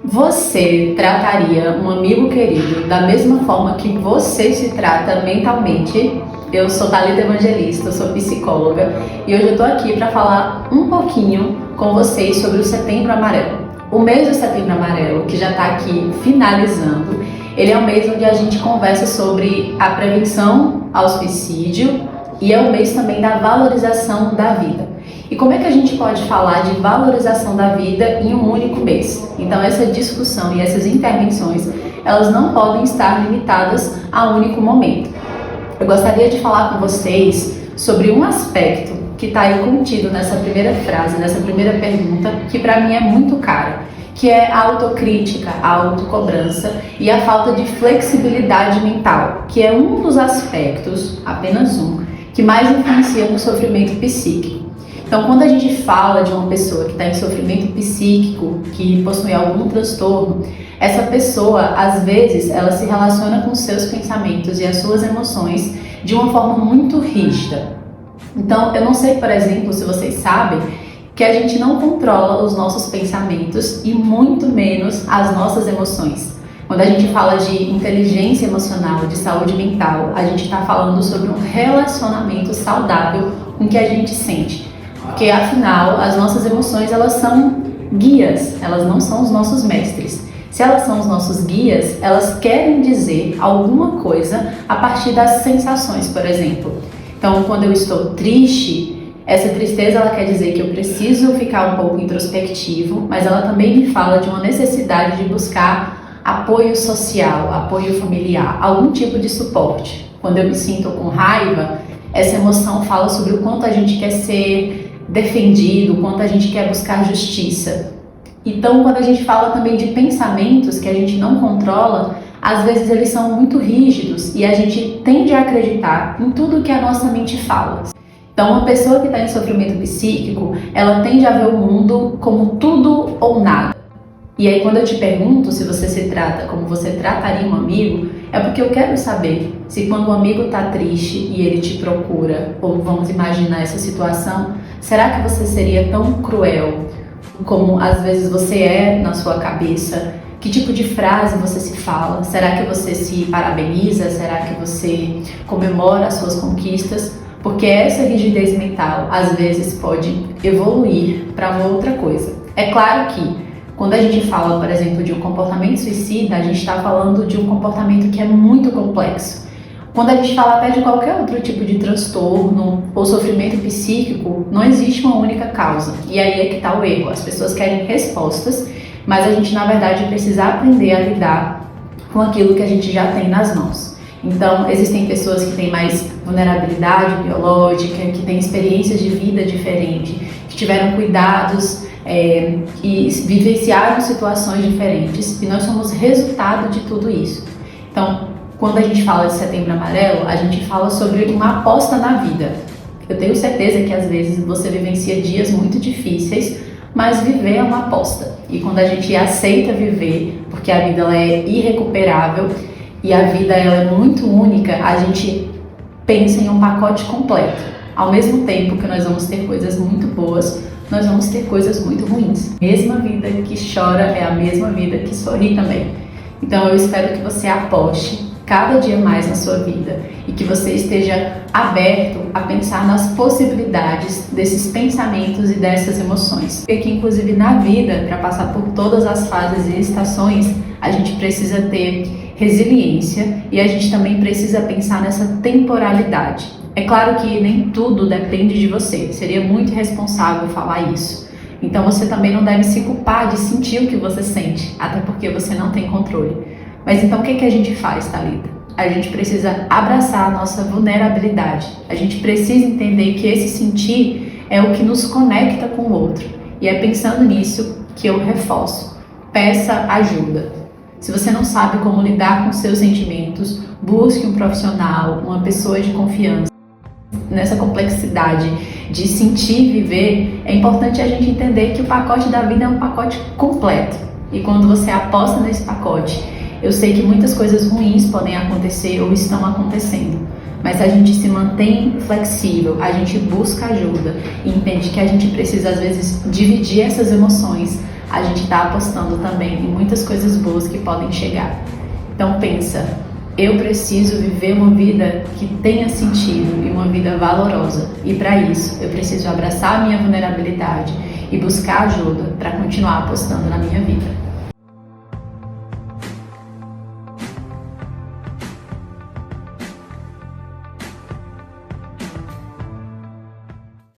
Você trataria um amigo querido da mesma forma que você se trata mentalmente? Eu sou Thalita Evangelista, eu sou psicóloga e hoje eu tô aqui para falar um pouquinho com vocês sobre o Setembro Amarelo. O mês do Setembro Amarelo, que já está aqui finalizando, ele é um mês onde a gente conversa sobre a prevenção ao suicídio e é um mês também da valorização da vida. E como é que a gente pode falar de valorização da vida em um único mês? Então essa discussão e essas intervenções, elas não podem estar limitadas a um único momento. Eu gostaria de falar com vocês sobre um aspecto que está aí contido nessa primeira frase, nessa primeira pergunta, que para mim é muito cara, que é a autocrítica, a autocobrança e a falta de flexibilidade mental, que é um dos aspectos, apenas um, que mais influencia no sofrimento psíquico. Então, quando a gente fala de uma pessoa que está em sofrimento psíquico, que possui algum transtorno, essa pessoa, às vezes, ela se relaciona com os seus pensamentos e as suas emoções de uma forma muito rígida. Então, eu não sei, por exemplo, se vocês sabem, que a gente não controla os nossos pensamentos e muito menos as nossas emoções. Quando a gente fala de inteligência emocional, de saúde mental, a gente está falando sobre um relacionamento saudável com o que a gente sente. Porque, afinal, as nossas emoções, elas são guias, elas não são os nossos mestres. Se elas são os nossos guias, elas querem dizer alguma coisa a partir das sensações, por exemplo. Então, quando eu estou triste, essa tristeza ela quer dizer que eu preciso ficar um pouco introspectivo, mas ela também me fala de uma necessidade de buscar apoio social, apoio familiar, algum tipo de suporte. Quando eu me sinto com raiva, essa emoção fala sobre o quanto a gente quer ser defendido, o quanto a gente quer buscar justiça. Então, quando a gente fala também de pensamentos que a gente não controla, às vezes eles são muito rígidos e a gente tende a acreditar em tudo que a nossa mente fala. Então, uma pessoa que está em sofrimento psíquico, ela tende a ver o mundo como tudo ou nada. E aí, quando eu te pergunto se você se trata como você trataria um amigo, é porque eu quero saber se quando um amigo está triste e ele te procura, ou vamos imaginar essa situação, será que você seria tão cruel como às vezes você é na sua cabeça? Que tipo de frase você se fala? Será que você se parabeniza? Será que você comemora as suas conquistas? Porque essa rigidez mental às vezes pode evoluir para uma outra coisa. É claro que quando a gente fala, por exemplo, de um comportamento suicida, a gente está falando de um comportamento que é muito complexo. Quando a gente fala até de qualquer outro tipo de transtorno ou sofrimento psíquico, não existe uma única causa. E aí é que está o erro. As pessoas querem respostas, mas a gente, na verdade, precisa aprender a lidar com aquilo que a gente já tem nas mãos. Então, existem pessoas que têm mais vulnerabilidade biológica, que têm experiências de vida diferentes, que tiveram cuidados e vivenciaram situações diferentes, e nós somos resultado de tudo isso. Então, quando a gente fala de Setembro Amarelo, a gente fala sobre uma aposta na vida. Eu tenho certeza que às vezes você vivencia dias muito difíceis, mas viver é uma aposta. E quando a gente aceita viver, porque a vida ela é irrecuperável e a vida ela é muito única, a gente pensa em um pacote completo. Ao mesmo tempo que nós vamos ter coisas muito boas, nós vamos ter coisas muito ruins. A mesma vida que chora é a mesma vida que sorri também. Então eu espero que você aposte cada dia mais na sua vida e que você esteja aberto a pensar nas possibilidades desses pensamentos e dessas emoções. Porque inclusive na vida, para passar por todas as fases e estações, a gente precisa ter resiliência e a gente também precisa pensar nessa temporalidade. É claro que nem tudo depende de você, seria muito irresponsável falar isso. Então você também não deve se culpar de sentir o que você sente, até porque você não tem controle. Mas então o que a gente faz, Thalita? A gente precisa abraçar a nossa vulnerabilidade. A gente precisa entender que esse sentir é o que nos conecta com o outro. E é pensando nisso que eu reforço. Peça ajuda. Se você não sabe como lidar com seus sentimentos, busque um profissional, uma pessoa de confiança. Nessa complexidade de sentir e viver, é importante a gente entender que o pacote da vida é um pacote completo. E quando você aposta nesse pacote, eu sei que muitas coisas ruins podem acontecer ou estão acontecendo, mas a gente se mantém flexível, a gente busca ajuda e entende que a gente precisa às vezes dividir essas emoções a gente está apostando também em muitas coisas boas que podem chegar. Então pensa, eu preciso viver uma vida que tenha sentido e uma vida valorosa. E para isso, eu preciso abraçar a minha vulnerabilidade e buscar ajuda para continuar apostando na minha vida.